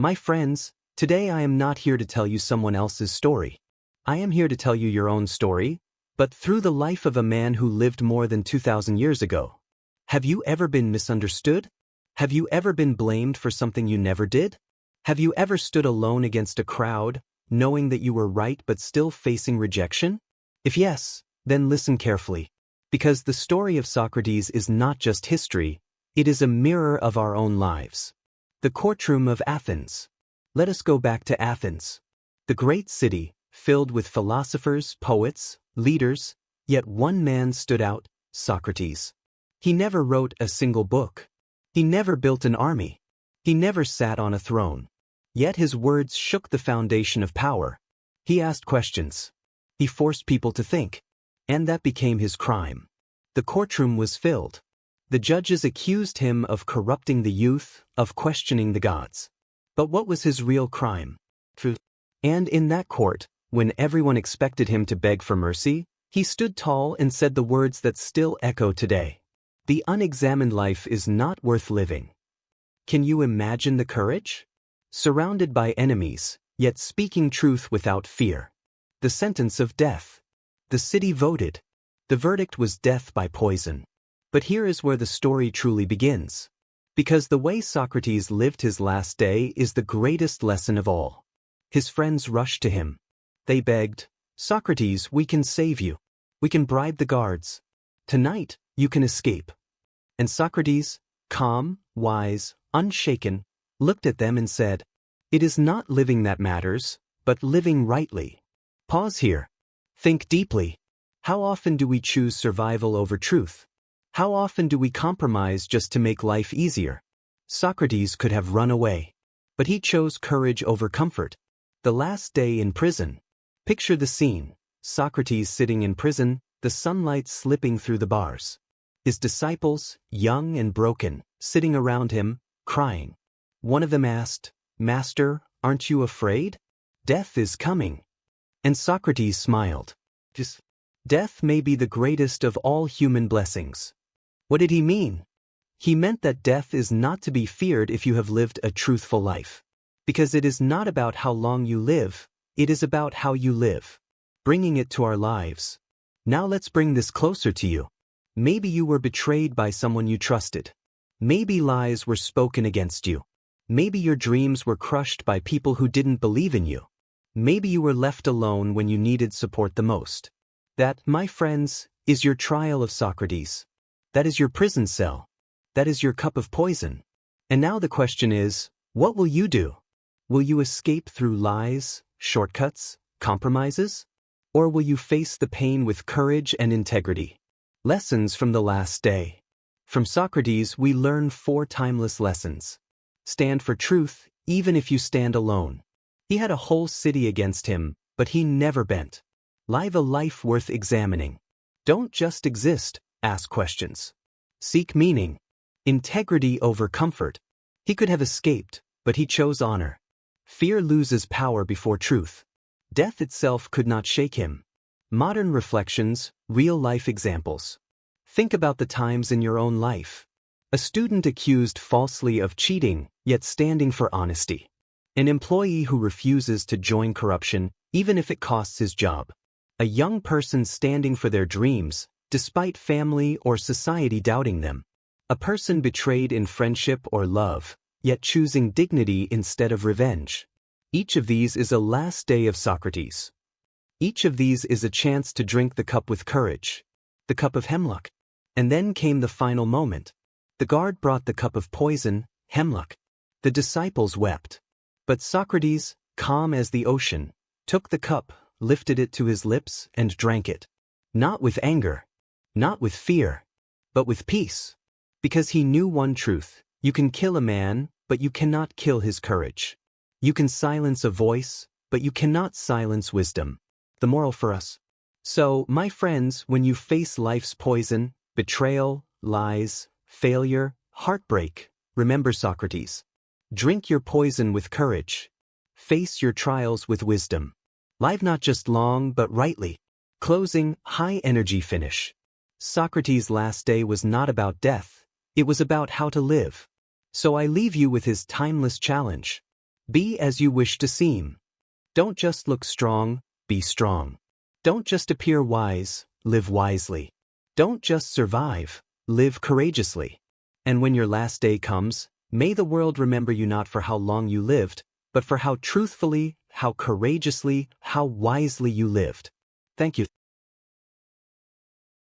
My friends, today I am not here to tell you someone else's story. I am here to tell you your own story, but through the life of a man who lived more than 2,000 years ago. Have you ever been misunderstood? Have you ever been blamed for something you never did? Have you ever stood alone against a crowd, knowing that you were right but still facing rejection? If yes, then listen carefully. Because the story of Socrates is not just history, it is a mirror of our own lives. The courtroom of Athens. Let us go back to Athens. The great city, filled with philosophers, poets, leaders, yet one man stood out, Socrates. He never wrote a single book. He never built an army. He never sat on a throne. Yet his words shook the foundation of power. He asked questions. He forced people to think. And that became his crime. The courtroom was filled. The judges accused him of corrupting the youth, of questioning the gods. But what was his real crime? Truth. And in that court, when everyone expected him to beg for mercy, he stood tall and said the words that still echo today. The unexamined life is not worth living. Can you imagine the courage? Surrounded by enemies, yet speaking truth without fear. The sentence of death. The city voted. The verdict was death by poison. But here is where the story truly begins. Because the way Socrates lived his last day is the greatest lesson of all. His friends rushed to him. They begged, "Socrates, we can save you. We can bribe the guards. Tonight, you can escape." And Socrates, calm, wise, unshaken, looked at them and said, "It is not living that matters, but living rightly." Pause here. Think deeply. How often do we choose survival over truth? How often do we compromise just to make life easier? Socrates could have run away. But he chose courage over comfort. The last day in prison. Picture the scene. Socrates sitting in prison, the sunlight slipping through the bars. His disciples, young and broken, sitting around him, crying. One of them asked, "Master, aren't you afraid? Death is coming." And Socrates smiled. Death may be the greatest of all human blessings. What did he mean? He meant that death is not to be feared if you have lived a truthful life. Because it is not about how long you live, it is about how you live. Bringing it to our lives. Now let's bring this closer to you. Maybe you were betrayed by someone you trusted. Maybe lies were spoken against you. Maybe your dreams were crushed by people who didn't believe in you. Maybe you were left alone when you needed support the most. That, my friends, is your trial of Socrates. That is your prison cell. That is your cup of poison. And now the question is, what will you do? Will you escape through lies, shortcuts, compromises? Or will you face the pain with courage and integrity? Lessons from the last day. From Socrates, we learn 4 timeless lessons. Stand for truth, even if you stand alone. He had a whole city against him, but he never bent. Live a life worth examining. Don't just exist, ask questions. Seek meaning. Integrity over comfort. He could have escaped, but he chose honor. Fear loses power before truth. Death itself could not shake him. Modern reflections, real-life examples. Think about the times in your own life. A student accused falsely of cheating, yet standing for honesty. An employee who refuses to join corruption, even if it costs his job. A young person standing for their dreams, despite family or society doubting them. A person betrayed in friendship or love, yet choosing dignity instead of revenge. Each of these is a last day of Socrates. Each of these is a chance to drink the cup with courage. The cup of hemlock. And then came the final moment. The guard brought the cup of poison, hemlock. The disciples wept. But Socrates, calm as the ocean, took the cup, lifted it to his lips, and drank it. Not with anger. Not with fear. But with peace. Because he knew one truth. You can kill a man, but you cannot kill his courage. You can silence a voice, but you cannot silence wisdom. The moral for us. So, my friends, when you face life's poison, betrayal, lies, failure, heartbreak, remember Socrates. Drink your poison with courage. Face your trials with wisdom. Live not just long but rightly. Closing, high-energy finish. Socrates' last day was not about death. It was about how to live. So I leave you with his timeless challenge. Be as you wish to seem. Don't just look strong, be strong. Don't just appear wise, live wisely. Don't just survive, live courageously. And when your last day comes, may the world remember you not for how long you lived, but for how truthfully, how courageously, how wisely you lived. Thank you.